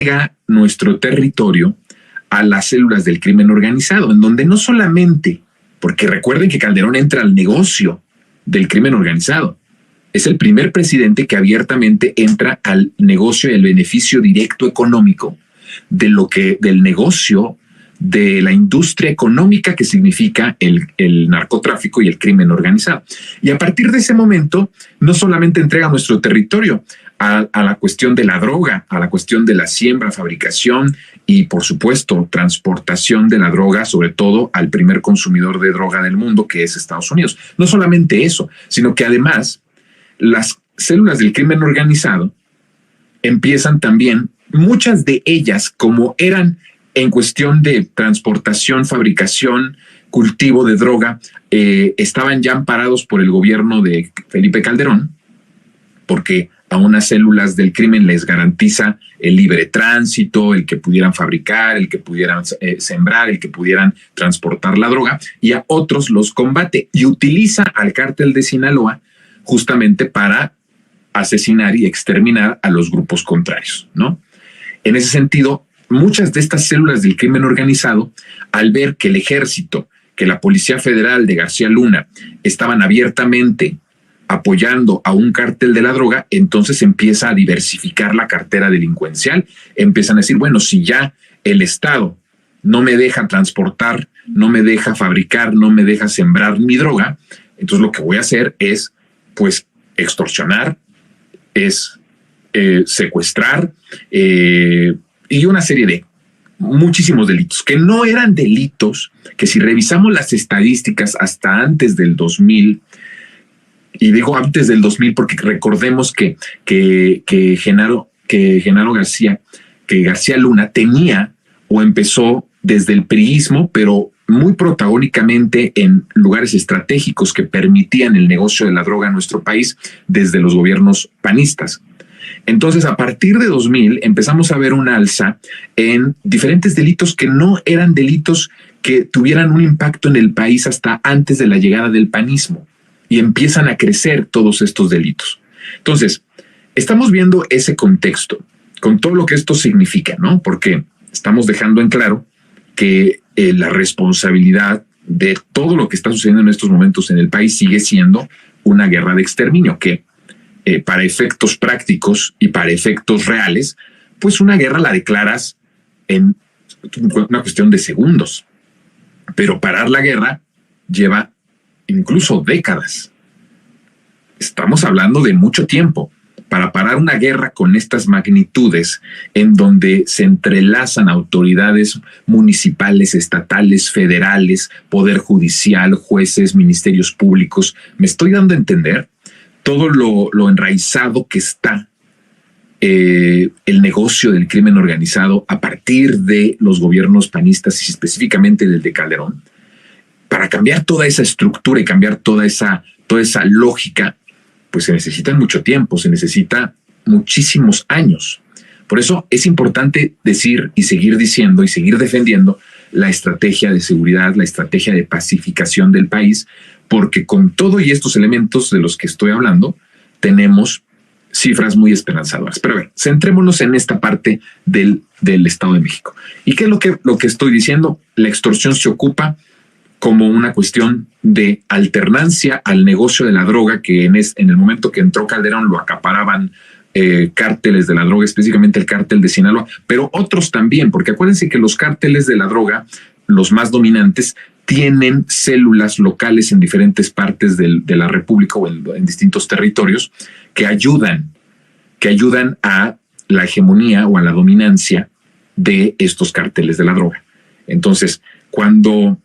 llega nuestro territorio a las células del crimen organizado, en donde no solamente, porque recuerden que Calderón entra al negocio del crimen organizado, es el primer presidente que abiertamente entra al negocio y el beneficio directo económico del negocio de la industria económica que significa el narcotráfico y el crimen organizado. Y a partir de ese momento, no solamente entrega nuestro territorio a la cuestión de la droga, a la cuestión de la siembra, fabricación y, por supuesto, transportación de la droga, sobre todo al primer consumidor de droga del mundo, que es Estados Unidos. No solamente eso, sino que además las células del crimen organizado empiezan también, muchas de ellas, como eran en cuestión de transportación, fabricación, cultivo de droga, estaban ya amparados por el gobierno de Felipe Calderón, porque a unas células del crimen les garantiza el libre tránsito, el que pudieran fabricar, el que pudieran sembrar, el que pudieran transportar la droga, y a otros los combate y utiliza al cártel de Sinaloa justamente para asesinar y exterminar a los grupos contrarios, ¿no? En ese sentido, muchas de estas células del crimen organizado, al ver que el ejército, que la Policía Federal de García Luna estaban abiertamente apoyando a un cártel de la droga, entonces empieza a diversificar la cartera delincuencial. Empiezan a decir, bueno, si ya el Estado no me deja transportar, no me deja fabricar, no me deja sembrar mi droga, entonces lo que voy a hacer es, pues, extorsionar, es secuestrar y una serie de muchísimos delitos, que no eran delitos, que si revisamos las estadísticas hasta antes del 2000, y digo antes del 2000 porque recordemos que García Luna tenía o empezó desde el priismo, pero muy protagónicamente en lugares estratégicos que permitían el negocio de la droga en nuestro país desde los gobiernos panistas. Entonces, a partir de 2000 empezamos a ver un alza en diferentes delitos que no eran delitos que tuvieran un impacto en el país hasta antes de la llegada del panismo, y empiezan a crecer todos estos delitos. Entonces, estamos viendo ese contexto con todo lo que esto significa, ¿no? Porque estamos dejando en claro que la responsabilidad de todo lo que está sucediendo en estos momentos en el país sigue siendo una guerra de exterminio, que para efectos prácticos y para efectos reales, pues una guerra la declaras en una cuestión de segundos, pero parar la guerra lleva incluso décadas. Estamos hablando de mucho tiempo. Para parar una guerra con estas magnitudes, en donde se entrelazan autoridades municipales, estatales, federales, poder judicial, jueces, ministerios públicos, me estoy dando a entender todo lo enraizado que está el negocio del crimen organizado a partir de los gobiernos panistas y específicamente del de Calderón. Para cambiar toda esa estructura y cambiar toda esa lógica, pues se necesita mucho tiempo, se necesita muchísimos años. Por eso es importante decir y seguir diciendo y seguir defendiendo la estrategia de seguridad, la estrategia de pacificación del país, porque con todo y estos elementos de los que estoy hablando, tenemos cifras muy esperanzadoras. Pero a ver, centrémonos en esta parte del Estado de México. ¿Y qué es lo que estoy diciendo? La extorsión se ocupa como una cuestión de alternancia al negocio de la droga, que en el momento que entró Calderón lo acaparaban cárteles de la droga, específicamente el cártel de Sinaloa, pero otros también, porque acuérdense que los cárteles de la droga, los más dominantes, tienen células locales en diferentes partes de la República o en distintos territorios que ayudan a la hegemonía o a la dominancia de estos cárteles de la droga. Entonces, cuando